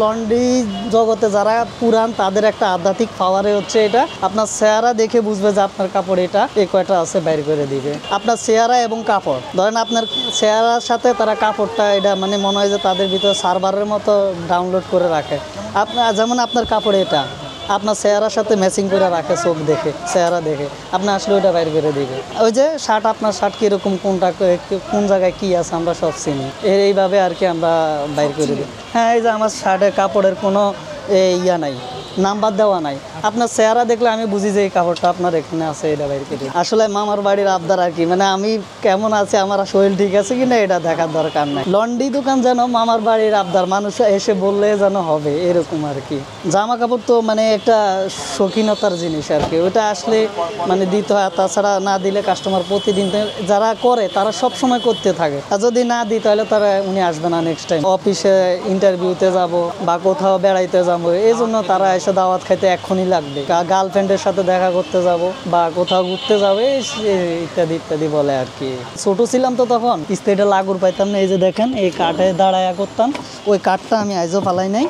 Laundry জগতে যারা পুরান তাদের একটা আধ্যাত্মিক পাওয়ারে হচ্ছে এটা, আপনার চেহারা দেখে বুঝবে যে আপনার কাপড় এটা এই কয়টা আছে বাইর করে দিবে। আপনার চেহারা এবং কাপড়, ধরেন আপনার চেহারার সাথে তারা কাপড়টা এটা মানে মনে হয় যে তাদের ভিতরে সার্ভারের মতো ডাউনলোড করে রাখে। আপনার যেমন আপনার কাপড় এটা আপনার চেহারার সাথে ম্যাচিং করে রাখে, চোখ দেখে চেহারা দেখে আপনি আসলে ওইটা বাইর করে দিবে। ওই যে শার্ট, আপনার শার্ট কীরকম, কোনটা কোন জায়গায় কী আছে আমরা সব চিনি, এইভাবে আর কি আমরা বাইর করে দিই। হ্যাঁ, এই যে আমার শার্টের কাপড়ের কোনো ইয়া নাই, নাম্বার দেওয়া নাই, আপনার চেহারা দেখলে আমি বুঝি যে এই কাপড়টা আপনার এখানে আছে, এটা বাইর করে। আসলে মামার বাড়ির আবদার আর কি, মানে আমি কেমন আছে, আমার শরীর ঠিক আছে কিনা এটা দেখার দরকার নাই। লন্ড্রি দোকান যেন মামার বাড়ির আবদার, মানুষ এসে বললে যেন হবে এরকম আর কি। জামা কাপড় তো মানে একটা শৌখিনতার জিনিস আর কি, ওটা আসলে মানে দিতে হয়, তাছাড়া না দিলে কাস্টমার প্রতিদিন যারা করে তারা সব সময় করতে থাকে, আর যদি না দিই তাহলে তারা উনি আসবে না নেক্সট টাইম। অফিসে ইন্টারভিউতে যাব বা কোথাও বেড়াইতে যাবো, এই জন্য তারা এসে দাওয়াত খাইতে এক্ষুনি লাগবে, গার্লফ্রেন্ডের সাথে দেখা করতে যাব বা কোথাও ঘুরতে যাবে ইত্যাদি ইত্যাদি বলে আর কি। ছোট ছিলাম তো তখন স্টেটে লাগুর পাইতাম না, এই যে দেখেন এই কাঠে দাঁড়ায়া করতাম, ওই কাঠটা আমি আইজও ফালাই নাই,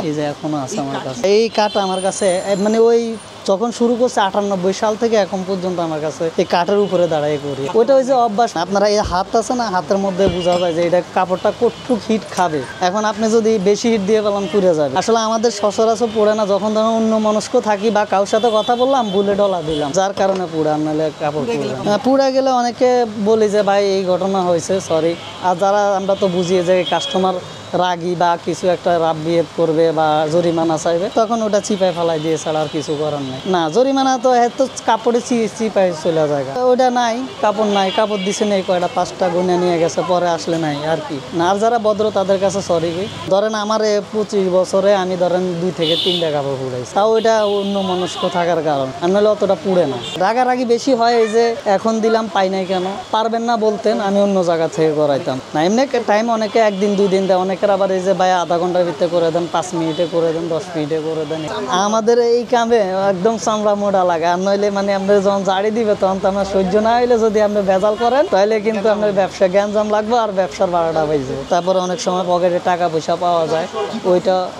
এই যে এখনো আছে আমার কাছে। এই কাঠ আমার কাছে মানে ওই যখন শুরু করছে 98 সাল থেকে এখন পর্যন্ত আমার কাছে এই কাঠের উপরে দাঁড়াই করি। ওইটা ওই যে অভ্যাস, আপনারা এই হাত আছে না, হাতের মধ্যে বোঝা যায় যে এটা কাপড়টা কতটুক হিট খাবে। এখন আপনি যদি বেশি হিট দিয়ে পেলাম পুড়ে যাবে। আসলে আমাদের সচরাচর পড়ে না, যখন ধরুন অন্য মনস্ক থাকি বা কারোর সাথে কথা বললাম, ভুলে ডলা দিলাম, যার কারণে পুড়ে, নাহলে কাপড় পুড়ে গেলে অনেকে বলি যে ভাই এই ঘটনা হয়েছে, সরি। আর যারা আমরা তো বুঝিয়ে যে কাস্টমার রাগি বা কিছু একটা রাব বিহেভ করবে বা জরিমানা চাইবে, তখন ওটা চিপায় ফেলাই দিয়ে ছাড়া আর কিছু করার নাই। না, জরিমানা তো এত কাপড়ে চিপায় চলে যায়, ওইটা নাই, কাপড় নাই, কাপড় দিছে নেই কয়টা 5টা গুনে নিয়ে গেছে, পরে আসলে নাই আর কি। না, আর যারা ভদ্র তাদের কাছে সরি। ধরেন আমার 25 বছরে আমি ধরেন 2 থেকে 3টা কাপড় পুড়াইছি, তাও ওইটা অন্য মনস্ক থাকার কারণ, আর নাহলে অতটা পুড়ে না। রাগারাগি বেশি হয় এই যে এখন দিলাম পাই নাই কেন, পারবেন না বলতেন, আমি অন্য জায়গা থেকে করাইতাম না। এমনি টাইম অনেকে 1 দিন 2 দিন দেয়, অনেকের আবার এই যে ভাই আধা ঘন্টার ভিতরে করে দেন, 5 মিনিটে করে দেন, 10 মিনিটে করে দেন। আমাদের এই কামে একদম চামড়া মোটা লাগে, আর নইলে মানে আপনার যখন জাড়ি দিবে তখন তো আমরা সহ্য না হইলে যদি আপনি ভেজাল করেন তাহলে কিন্তু আপনার ব্যবসা গ্যাঞ্জাম লাগবে আর ব্যবসার 12টা বাজবে। তারপরে অনেক সময় পকেটে টাকা পয়সা পাওয়া যায়,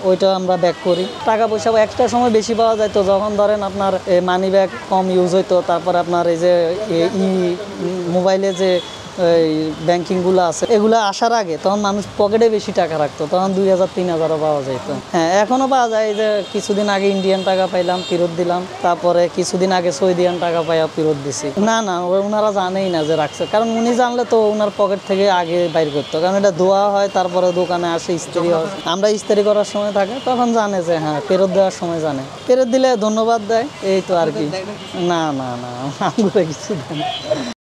ওইটা আমরা ব্যাক করি। টাকা পয়সা একটা সময় বেশি পাওয়া যায়, তো যখন ধরেন আপনার মানি ব্যাগ কম ইউজ হইতো, তারপরে আপনার এই যে মোবাইলে যে এই ব্যাংকিংগুলো আছে এগুলো আসার আগে তখন মানুষ পকেটে বেশি টাকা রাখতো, তখন 2000-3000 পাওয়া যেত। হ্যাঁ, এখনও পাওয়া যায়। যে কিছুদিন আগে ইন্ডিয়ান টাকা পাইলাম, ফেরত দিলাম, তারপরে কিছুদিন আগে সৌদিয়ান টাকা পাইয়া ফেরত দিছি। না, ওনারা জানেই না যে রাখছে, কারণ উনি জানলে তো ওনার পকেট থেকে আগে বাইর করতো, কারণ এটা ধোয়া হয়, তারপরে দোকানে আসে ইস্ত্রি হয়, আমরা ইস্ত্রি করার সময় থাকে তখন জানে যে হ্যাঁ ফেরত দেওয়ার সময় জানে, ফেরত দিলে ধন্যবাদ দেয়, এই তো আর কি। না, আমাকে কিছু দেয় না।